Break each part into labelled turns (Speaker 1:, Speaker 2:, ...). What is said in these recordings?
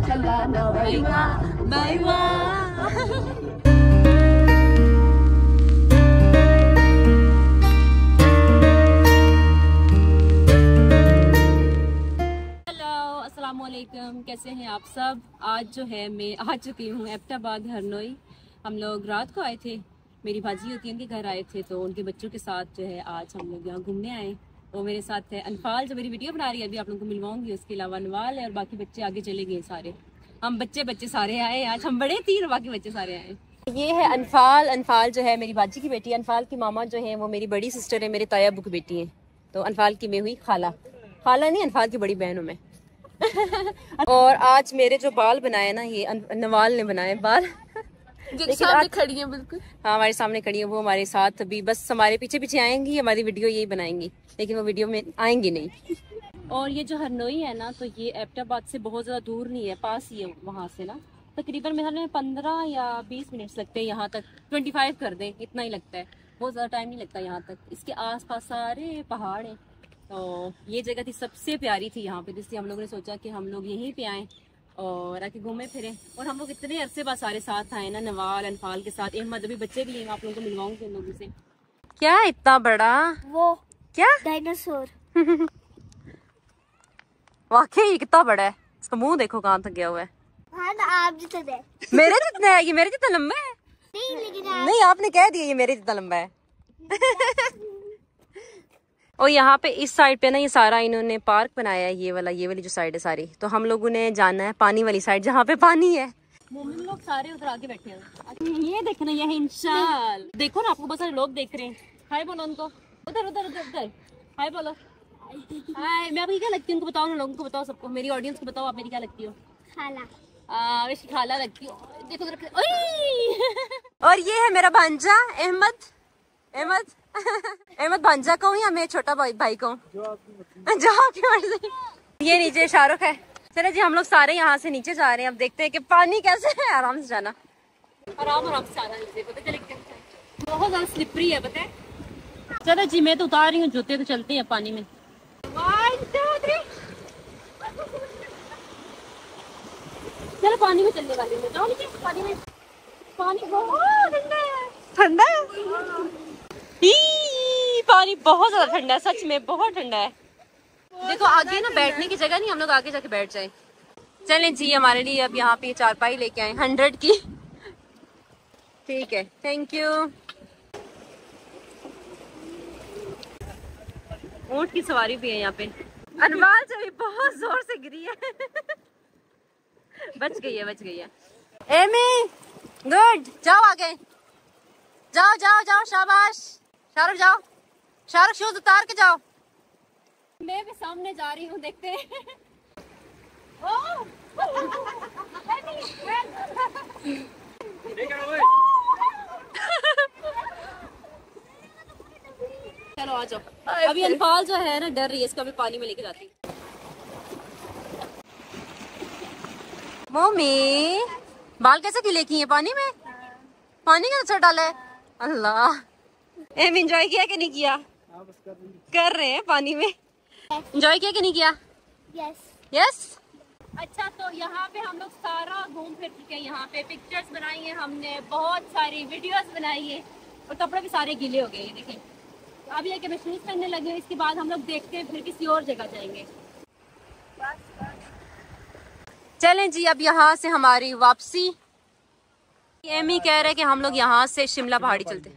Speaker 1: अस्सलामुअलैकुम, कैसे हैं आप सब। आज जो है मैं आ चुकी हूँ एबटाबाद हरनोई। हम लोग रात को आए थे, मेरी भाजी होती है उनके घर आए थे, तो उनके बच्चों के साथ जो है आज हम लोग यहाँ घूमने आए। वो मेरे साथ है अनफाल जो मेरी वीडियो बना रही है, अभी आप लोगों को मिलवाऊंगी। उसके अलावा अनवाल है और बाकी बच्चे आगे चले गए सारे। हम बच्चे सारे आए आज, हम बड़े 3 और बाकी बच्चे सारे आए। ये है अनफाल। अनफाल जो है मेरी भाजी की बेटी। अनफाल की मामा जो है वो मेरी बड़ी सिस्टर है, मेरे ताया अबू की बेटी है। तो अनफाल की मैं हुई खाला नहीं, अनफाल की बड़ी बहन हूँ मैं। और आज मेरे जो बाल बनाए ना, ये नवाल ने बनाए बाल। सामने खड़ी है बिल्कुल। हाँ, हमारे सामने खड़ी है वो, हमारे साथ अभी बस हमारे पीछे पीछे आएंगी, हमारी वीडियो यही बनाएंगी, लेकिन वो वीडियो में आएंगी नहीं। और ये जो हरनोई है ना, तो ये एबटाबाद से बहुत ज़्यादा दूर नहीं है, पास ही है वहाँ से ना। तकरीबन मेरे ख्याल में 15 या 20 मिनट्स लगते हैं यहाँ तक। 25 कर दें, इतना ही लगता है, बहुत ज़्यादा टाइम नहीं लगता यहाँ तक। इसके आसपास सारे पहाड़ हैं। तो ये जगह थी सबसे प्यारी थी यहाँ पे, जिसलिए हम लोगों ने सोचा कि हम लोग यहीं पे आएँ और आके घूमे फिरें। और हम लोग इतने अरसे बाद सारे साथ आए ना, नवाल अनफाल के साथ। अहमद अभी बच्चे भी हैं, आप लोगों को मिलवाऊंगी उन लोगों से। क्या इतना बड़ा वो क्या डायनासोर वाकई कितना बड़ा है। इसका मुंह देखो कहाँ तक गया हुआ है। हाँ ना, आप जितना है। मेरे जितना है ये, मेरे जितना लंबा है नहीं, लेकिन नहीं आपने कह दिया ये मेरे जितना लंबा है। और यहाँ पे इस साइड पे ना ये सारा इन्होंने पार्क बनाया है, ये वाली जो साइड है सारी। तो हम लोगों ने जाना है पानी वाली साइड, जहाँ पे पानी है। मोमिन लोग सारे उधर आके बैठे हैं। ये देखना, ये है इंशाल। देखो ना, आपको बहुत सारे लोग देख रहे हैं। हाय बोलो उनको, उधर उधर उधर उधर हाय बोलो। हाय, मैं आपकी क्या लगती हूँ उनको बताओ ना, लोगों को बताओ, सबको, मेरी ऑडियंस को बताओ आप मेरी क्या लगती हो। खाला। वैसे खाला लगती हो। देखो और ये है मेरा भांजा अहमद। अहमद भांजा को या मैं छोटा भाई को, जो आपकी मर्जी। ये नीचे शाहरुख है। चले जी, हम लोग सारे यहाँ से नीचे जा रहे हैं। अब देखते हैं कि पानी कैसे है। आराम से जाना, आराम से जाना नीचे। पता चले बहुत ज्यादा स्लिपरी है, पता है। चलो जी, मैं तो उतार रही हूँ जूते, तो चलते हैं पानी में। 1 2 3 चलो पानी में चलने वाली हूँ। जाओ नीचे पानी में। पानी बहुत ठंडा है। पानी बहुत ज्यादा ठंडा है, सच में बहुत ठंडा है। देखो आगे ना बैठने की जगह नहीं, हम लोग आगे जाके बैठ जाए। चलें जी, हमारे लिए अब यहाँ पे चारपाई लेके आए 100 की। ठीक है, थैंक यू। ऊंट की सवारी भी है यहाँ पे। अनवाल से भी बहुत जोर से गिरी है। बच गई है। एमी गुड, जाओ आगे, जाओ शाबाश। शाहरुख जाओ, शाहरुख शूज उतार के जाओ। मैं भी सामने जा रही हूँ, देखते हैं। चलो आ जाओ। अभी अनफाल जो है ना डर रही है, इसको अभी पानी में लेके जाती हूँ। मम्मी बाल कैसे गिले किए पानी में? पानी का असर डाला है। अल्लाह, एम एंजॉय किया कि नहीं किया? कर रहे हैं पानी में। एंजॉय किया कि नहीं किया? यस। अच्छा, तो यहाँ पे हम लोग सारा घूम फिर चुके हैं। यहाँ पे पिक्चर्स बनाई है हमने, बहुत सारी वीडियोस बनाई है, और कपड़े भी सारे गीले हो गए हैं। देखें, अब ये कि मैं शूज पहनने लगी हूँ। इसके बाद हम लोग देखते हैं फिर किसी और जगह जाएंगे। चलें जी, अब यहाँ से हमारी वापसी। एमी कह रहे कि हम लोग यहाँ से शिमला पहाड़ी चलते,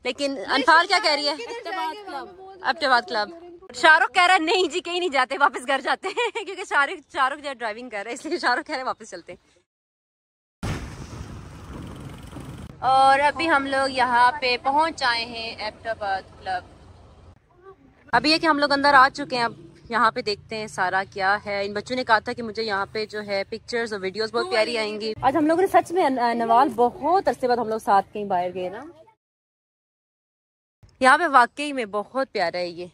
Speaker 1: लेकिन अनफाल क्या कह रही है? एबटाबाद क्लब। शाहरुख कह रहा है नहीं जी, कहीं नहीं जाते, वापस घर जाते हैं। क्योंकि शाहरुख जो ड्राइविंग कर रहा है, इसलिए शाहरुख कह रहे हैं वापस चलते हैं। और अभी हम लोग यहाँ पे पहुँच आए हैं एबटाबाद क्लब। अभी है कि हम लोग अंदर आ चुके हैं। अब यहाँ पे देखते हैं सारा क्या है। इन बच्चों ने कहा था कि मुझे यहाँ पे जो है पिक्चर्स और वीडियोस बहुत प्यारी आएंगी। आज हम लोगों ने सच में नवाल बहुत अरसे बाद हम लोग साथ कहीं बाहर गए ना। यहाँ पे वाकई में बहुत प्यारा है ये।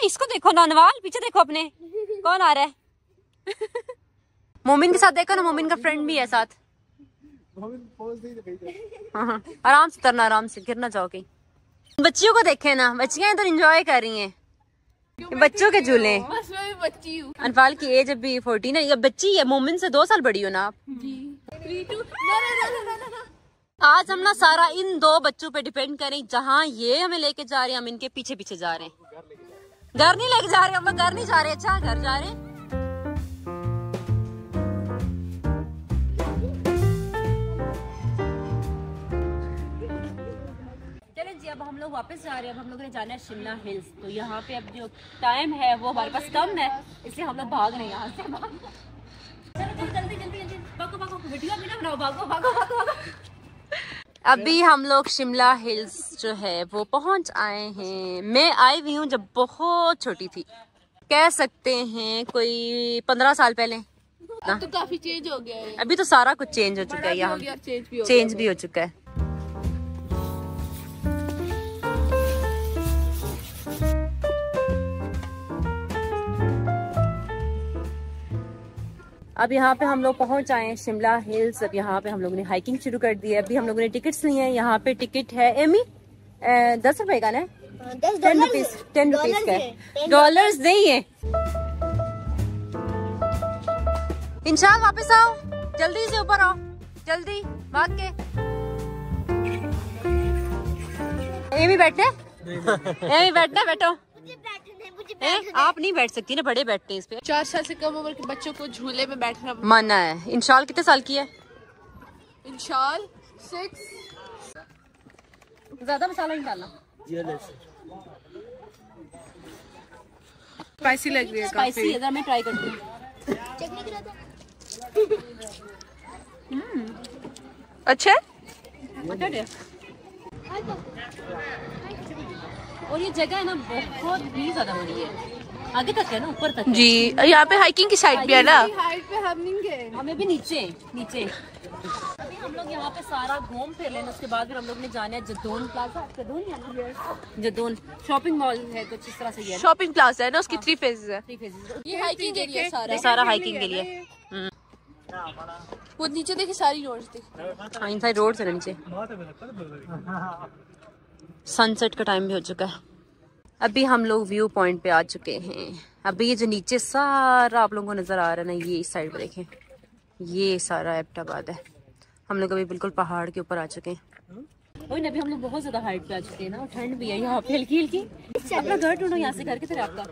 Speaker 1: इसको देखो ना नवाल, पीछे देखो अपने, कौन आ रहा है? मोमिन के साथ देखो ना, मोमिन का फ्रेंड भी है साथ। हाँ, आराम से उतरना, आराम से, गिर ना जाओ कहीं। बच्चियों को देखे ना, बच्चियां इधर एंजॉय कर रही हैं। बच्चों के झूले।
Speaker 2: बस मैं भी बच्ची हूँ।
Speaker 1: अनफाल की एज अभी 14 है, बच्ची है। मोमिन से 2 साल बड़ी हो ना आप। आज हम ना सारा इन 2 बच्चों पे डिपेंड करें। जहाँ ये हमें लेके जा रहे हैं, हम इनके पीछे पीछे जा रहे हैं। घर नहीं लेके जा रहे, हम घर नहीं जा रहे। अच्छा, घर जा रहे हैं। जी अब हम लोग वापस जा रहे हैं। अब हम लोगों ने जाना है शिमला हिल्स। तो यहाँ पे अब जो टाइम है वो हमारे पास कम है, इसलिए हम लोग भाग रहे हैं यहाँ से। चलो जल्दी जल्दी जल्दी भागो भागो, वीडियो भी ना बनाओ, भागो भागो भागो भागो। अभी हम लोग शिमला हिल्स जो है वो पहुँच आए हैं। मैं आई हुई हूँ जब बहुत छोटी थी, कह सकते हैं कोई 15 साल पहले।
Speaker 2: अब तो काफी चेंज हो गया है।
Speaker 1: अभी तो सारा कुछ चेंज हो चुका है यहाँ, चेंज भी हो चुका है। अब यहाँ पे हम लोग पहुँच आए हैं शिमला हिल्स। अब यहाँ पे हम लोगों ने हाइकिंग शुरू कर दी है। अभी हम लोगों ने टिकट्स लिए हैं। यहाँ पे टिकट है एमी 10 रुपए का ना, 10 रुपीज का। डॉलर्स नहीं है। इंशाल्लाह वापस आओ, जल्दी से ऊपर आओ, जल्दी भाग के। एमी बैठे, एमी बैठना, बैठो। आप नहीं बैठ सकती ना, बड़े बैठते हैं इस पे।
Speaker 2: 4 साल से कम उम्र के बच्चों को झूले में बैठना
Speaker 1: मना है। इंशाल कितने साल की है?
Speaker 2: इंशाल 6।
Speaker 1: ज्यादा मसाला नहीं डालना,
Speaker 2: स्पाइसी लग रही है।
Speaker 1: स्पाइसी है, मैं ट्राई करती हूँ।
Speaker 2: अच्छा
Speaker 1: है। और ये जगह है ना बहुत ही ज्यादा हो रही है, आगे तक है ना, ऊपर तक है।
Speaker 2: जी, यहाँ पे हाइकिंग की साइड भी है ना।
Speaker 1: हाइट पे हमें भी नीचे नीचे। अभी हम लोग यहाँ पे सारा घूम फिर लेना, उसके बाद फिर हम लोग ने जाना है जदोन प्लाजा। जदोन शॉपिंग मॉल है कुछ इस तरह से। ये
Speaker 2: शॉपिंग प्लाजा है ना, उसकी 3 फेजेस है।
Speaker 1: 3 फेजेस।
Speaker 2: ये हाइकिंग एरिया है
Speaker 1: सारा हाइकिंग के लिए।
Speaker 2: वो नीचे देखिए सारी रोड्स देखिए।
Speaker 1: हाँ, इन साइड रोड है नीचे। सनसेट का टाइम भी हो चुका है। अभी हम लोग व्यू पॉइंट पे आ चुके हैं। अभी ये जो नीचे सारा आप लोगों को नजर आ रहा है ना, ये इस साइड पे देखें, ये सारा एबटाबाद है। हम लोग अभी बिल्कुल पहाड़ के ऊपर आ चुके हैं। वही ना, अभी हम लोग बहुत ज्यादा हाइट पे आ चुके हैं ना, ठंड भी है यहाँ पे हल्की हल्की। अपना घर ढूंढो यहाँ से, घर किधर है आपका?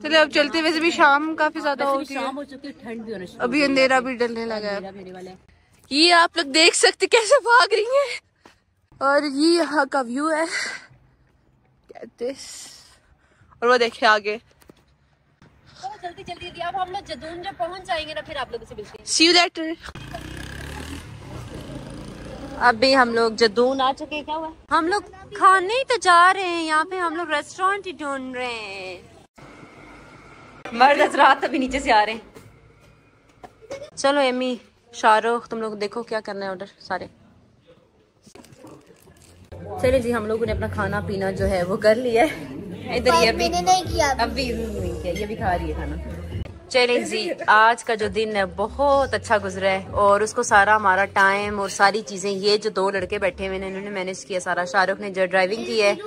Speaker 2: चलिए अब चलते। वैसे भी शाम काफी ज्यादा हो गई है,
Speaker 1: शाम हो चुकी है, ठंड भी होना शुरू।
Speaker 2: अभी अंधेरा भी डलने लगा है। ये आप लोग देख सकते कैसे भाग रही हैं। और ये यहाँ का व्यू है, और वो देखिए आगे।
Speaker 1: तो जल्दी जल्दी अब हम लोग जदून जब पहुंच जाएंगे ना, फिर आप लोगों से मिलते हैं।
Speaker 2: See you later।
Speaker 1: अभी हम लोग जदून आ चुके हैं। क्या हुआ? हम लोग खाने ही तो जा रहे हैं, यहाँ पे हम लोग रेस्टोरेंट ही ढूंढ रहे हैं। मर्द हजरात अभी नीचे से आ रहे हैं। चलो एमी, शाहरुख, तुम लोग देखो क्या करना है ऑर्डर सारे। चलिए जी, हम लोगों ने अपना खाना पीना जो है वो कर लिया है। इधर ये
Speaker 3: मैंने नहीं किया
Speaker 1: अभी नहीं किया, ये भी खा रही है खाना। चलिए जी, आज का जो दिन है बहुत अच्छा गुजरा है, और उसको सारा हमारा टाइम और सारी चीजें, ये जो 2 लड़के बैठे हुए हैं इन्होंने मैनेज किया सारा। शाहरुख ने जो ड्राइविंग की है,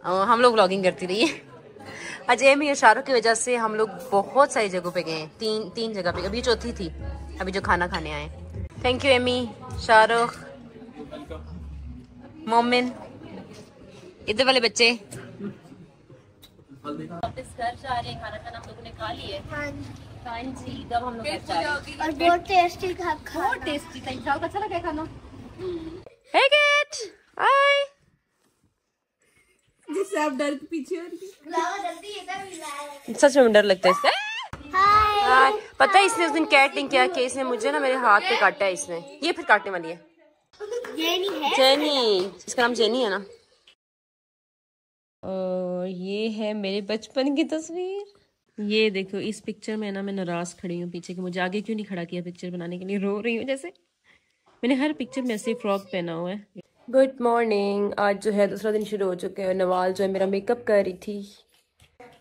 Speaker 1: हम लोग व्लॉगिंग करती रही है। आज एमी और शाहरुख की वजह से हम लोग बहुत सारी जगहों पे गए हैं। 3 जगह पे, अभी 4थी थी अभी जो खाना खाने आए। थैंक यू एमी, शाहरुख, मोमिन, इधर वाले बच्चे। वापस घर जा रहे हैं, खाना खाना हम लोगों ने खा लिया। हाँ जी, तब हम लोग घर जा रहे हैं।
Speaker 3: और बहुत टेस्टी था,
Speaker 1: बहुत टेस्टी था। इंशाल्लाह अच्छा लगा खाना। हे गेट, हाय।
Speaker 2: जिससे आप डर के पीछे हो रही।
Speaker 1: सच में डर लगता है इससे। हाय। पता है इसने उस दिन क्या एक्टिंग किया कि इसने मुझे ना मेरे हाथ पे काटा है इसने। ये फिर काटने वाली है।
Speaker 3: जेनी है,
Speaker 1: जेनी, इसका नाम जेनी है ना। और ये है मेरे बचपन की तस्वीर। ये देखो, इस पिक्चर में ना मैं नाराज खड़ी हूँ पीछे, कि मुझे आगे क्यों नहीं खड़ा किया पिक्चर बनाने के लिए। रो रही हूँ जैसे। मैंने हर पिक्चर में ऐसे फ्रॉक पहना हुआ है। Good morning. आज जो है दूसरा दिन शुरू हो चुका है। नवाल जो है मेरा मेकअप कर रही थी।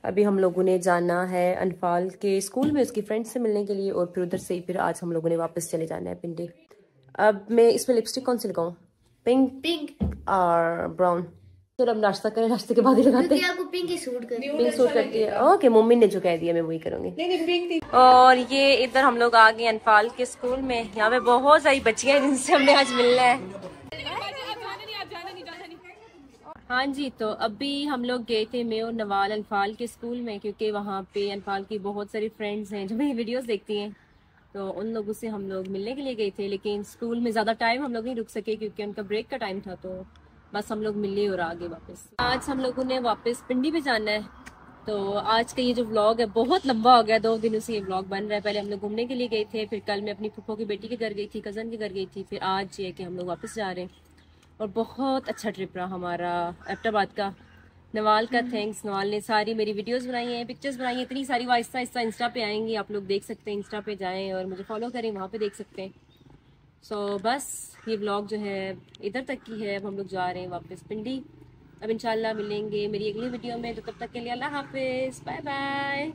Speaker 1: अभी हम लोगों ने जाना है अनफाल के स्कूल में उसकी फ्रेंड से मिलने के लिए, और फिर उधर से ही फिर आज हम लोगों ने वापस चले जाना है पिंडी। अब मैं इसमें लिपस्टिक कौन सी लगाऊं? पिंक और ब्राउन? तो अब नाश्ता करें, नाश्ते के बाद ही लगाते हैं।
Speaker 3: आपको पिंक सूट कर
Speaker 1: पिंक सूट करती है। ओके, मम्मी ने जो कह दिया मैं वही करूंगी। और ये इधर हम लोग आ गए अनफाल के स्कूल में। यहाँ पे बहुत सारी बच्चियां हैं जिनसे हमने आज मिलना है। हाँ जी, तो अभी हम लोग गए थे मैं और नवाल अनफाल के स्कूल में, क्योंकि वहाँ पे अनफाल की बहुत सारी फ्रेंड्स हैं जो मेरी वीडियोस देखती हैं, तो उन लोगों से हम लोग मिलने के लिए गए थे। लेकिन स्कूल में ज़्यादा टाइम हम लोग नहीं रुक सके क्योंकि उनका ब्रेक का टाइम था, तो बस हम लोग मिले और आ गए वापस। आज हम लोगों ने वापस पिंडी पे जाना है। तो आज का ये जो व्लॉग है बहुत लंबा हो गया, 2 दिनों से ये व्लॉग बन रहा है। पहले हम लोग घूमने के लिए गए थे, फिर कल मैं अपनी फूफो की बेटी के घर गई थी, कज़न के घर गई थी, फिर आज ये कि हम लोग वापस जा रहे हैं। और बहुत अच्छा ट्रिप रहा हमारा एबटाबाद का। नवाल का थैंक्स, नवाल ने सारी मेरी वीडियोस बनाई हैं, पिक्चर्स बनाई हैं, इतनी सारी। वो आहिस्ता आहिस्ता इंस्टा पे आएंगी, आप लोग देख सकते हैं। इंस्टा पे जाएं और मुझे फॉलो करें, वहाँ पे देख सकते हैं। सो बस ये व्लॉग जो है इधर तक की है। अब हम लोग जा रहे हैं वापस पिंडी। अब इंशाल्लाह मिलेंगे मेरी अगली वीडियो में, तो तब तक के लिए अल्लाह हाफिज़, बाय बाय।